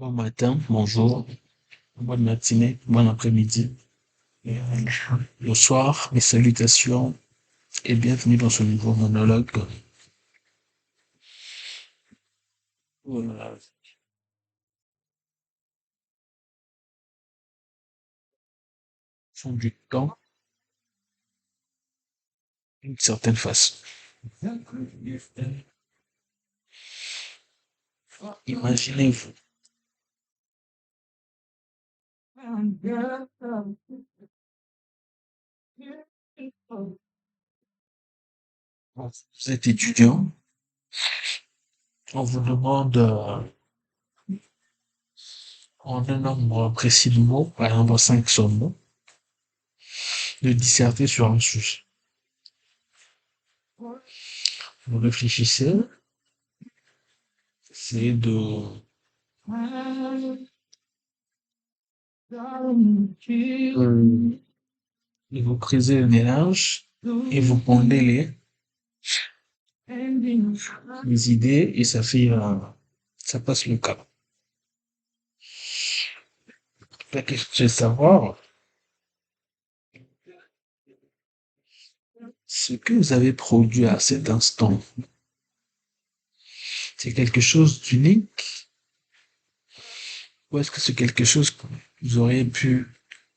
Bon matin, bonjour, bonne matinée, bon après-midi. Bonsoir, mes salutations et bienvenue dans ce nouveau monologue. Voilà, fond du temps, d'une certaine façon. Imaginez-vous, vous êtes étudiant, on vous demande en un nombre précis de mots, par exemple 500 mots, de disserter sur un sujet. Vous réfléchissez, essayez de vous briser le mélange et vous pondez les idées et ça fait, ça passe le cap. La question est de savoir ce que vous avez produit à cet instant. C'est quelque chose d'unique ou est-ce que c'est quelque chose que vous auriez pu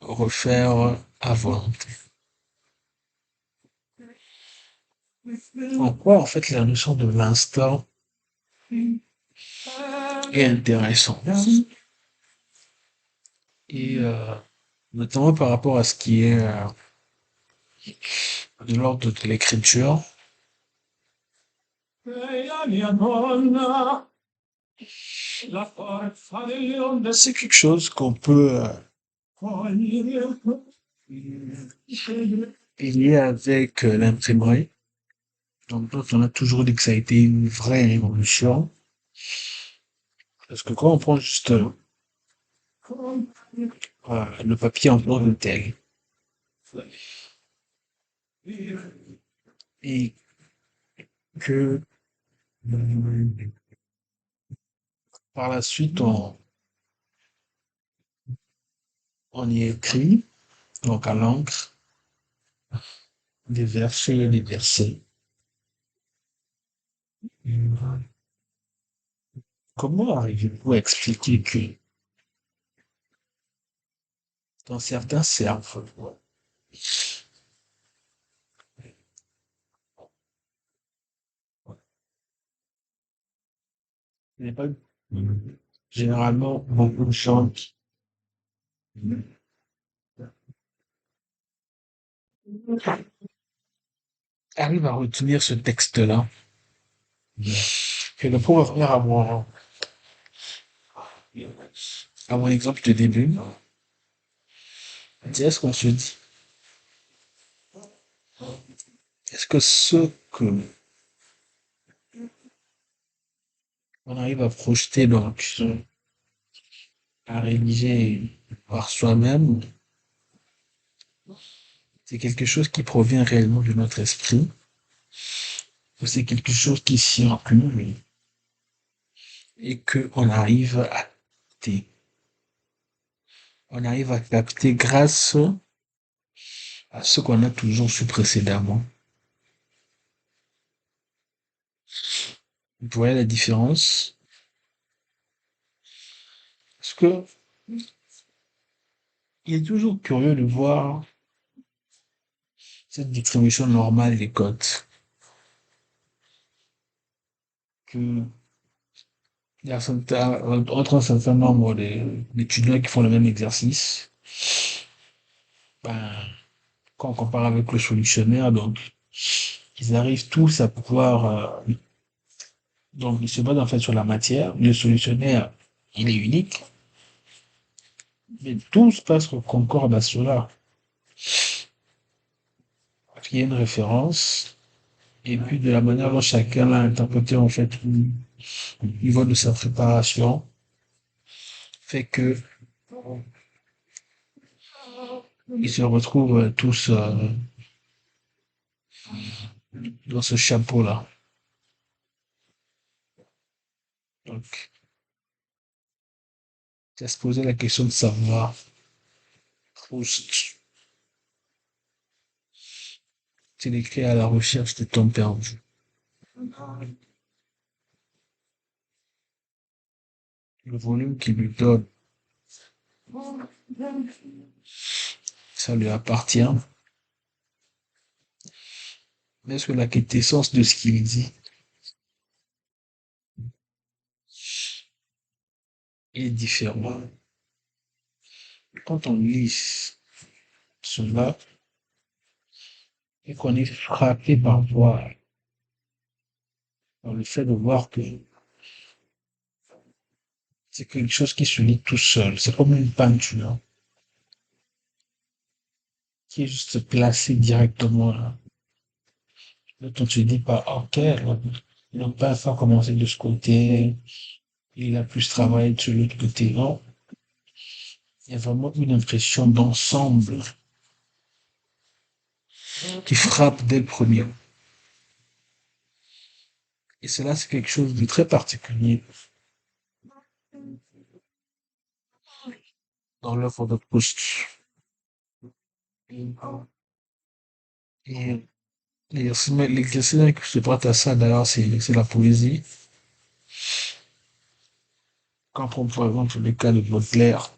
refaire avant? En quoi, en fait, la notion de l'instant est intéressante et notamment par rapport à ce qui est de l'ordre de l'écriture. C'est quelque chose qu'on peut lier avec l'imprimerie. Donc, on a toujours dit que ça a été une vraie révolution. Parce que quand on prend juste le papier en tant que tel, et que par la suite on y écrit, donc à l'encre, des versets et des versets. Comment arrivez-vous à expliquer que dans certains cercles, il n'y a pas généralement beaucoup de gens qui arrivent à retenir ce texte-là? Et le pour revenir à mon exemple de début, c'est est-ce qu'on se dit, est-ce que ce que on arrive à projeter, donc à rédiger par soi-même, c'est quelque chose qui provient réellement de notre esprit, ou c'est quelque chose qui circule et que capter. On arrive à capter grâce à ce qu'on a toujours su précédemment. Vous voyez la différence? Parce que il est toujours curieux de voir cette distribution normale des codes. Que il y a entre un certain nombre d'étudiants qui font le même exercice. Ben, quand on compare avec le solutionnaire, donc, ils arrivent tous à pouvoir, donc, ils se basent en fait sur la matière. Le solutionnaire, il est unique, mais tous presque concordent à cela. Parce qu'il y a une référence, et puis de la manière dont chacun l'a interprété, en fait, au niveau de sa préparation, fait que ils se retrouvent tous dans ce chapeau-là. Donc, C'est à se poser la question de savoir. Proust, c'est écrit à la recherche du temps perdu. Le volume qui lui donne, ça lui appartient. Mais est-ce que la quintessence de ce qu'il dit est différente? Quand on lit cela et qu'on est frappé parfois par le fait de voir que c'est quelque chose qui se lit tout seul, c'est comme une peinture qui est juste placée directement là. Là, on se dit pas, ok, le peintre a commencé de ce côté, il a plus travaillé de l'autre côté. Non, il y a vraiment une impression d'ensemble qui frappe dès le premier. Et cela, c'est quelque chose de très particulier dans l'œuvre de Proust. Et l'exercice que je prête à ça, d'ailleurs, c'est la poésie. Quand on prend, par exemple, le cas de Baudelaire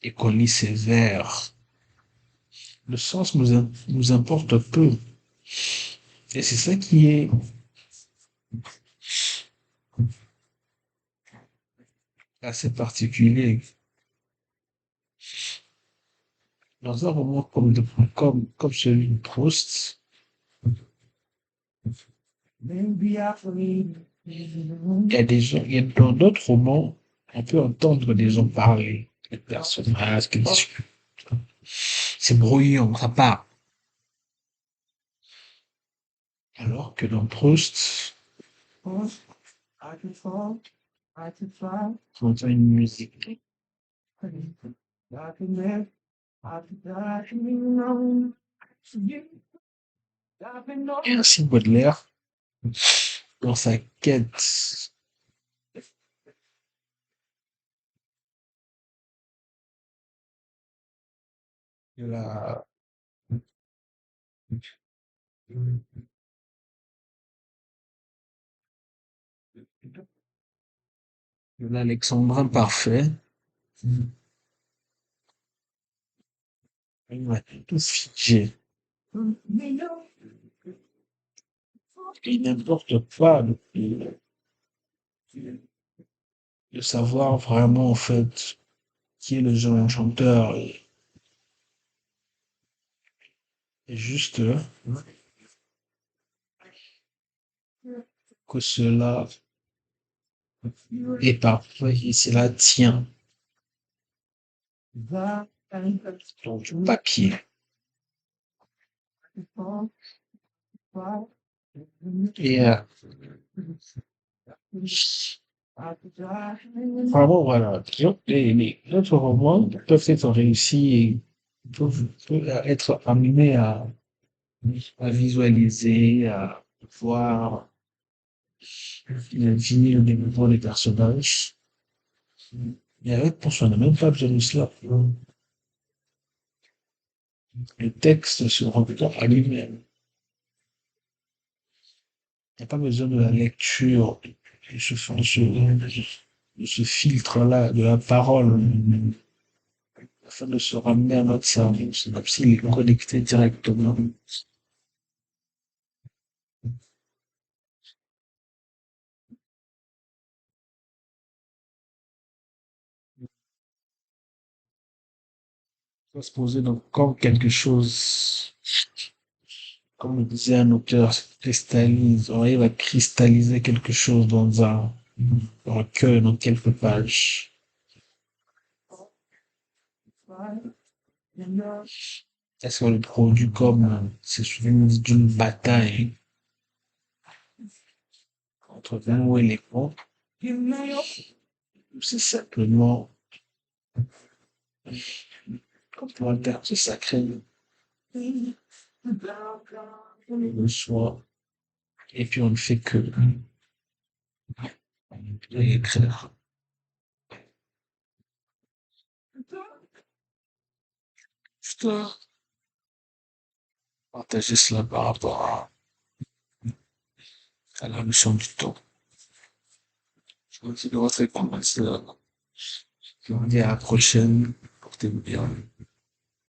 et qu'on lit ses vers, le sens nous importe peu. Et c'est ça qui est assez particulier. Dans un roman comme celui de Proust, il y a des gens, il y a dans d'autres romans, on peut entendre des gens parler, des personnages qui discutent. C'est bruyant, ça part. Alors que dans Proust, on entend une musique. Et ainsi Baudelaire, dans sa quête de la, de l'Alexandrin parfait, il m'a tout figé. Il n'importe pas de savoir vraiment, en fait, qui est le jeune chanteur. Et juste que cela est parfait et cela tient dans du papier. Et vraiment, voilà. Les autres romans peuvent être réussis et peuvent être amenés à visualiser, à voir, imaginer le développement des personnages. Mais avec Ponce, on n'a même pas besoin de cela. Le texte se remplit à lui-même. Il n'y a pas besoin de la lecture, de ce filtre-là, de la parole, afin de se ramener à notre cerveau. C'est comme s'il est connecté directement. Il faut se poser donc comme quelque chose, comme le disait un auteur, cristallise, on arrive à cristalliser quelque chose dans un recueil, dans quelques pages. Est-ce qu'on le produit comme, c'est souvent d'une bataille entre nous et les mots, c'est simplement, comme pour un terme, c'est sacré, le soi, et puis on ne fait que écrire. juste partager cela par rapport à la notion du temps. Je vous dis de votre écoute. Je vous dis à la prochaine. Portez-vous bien.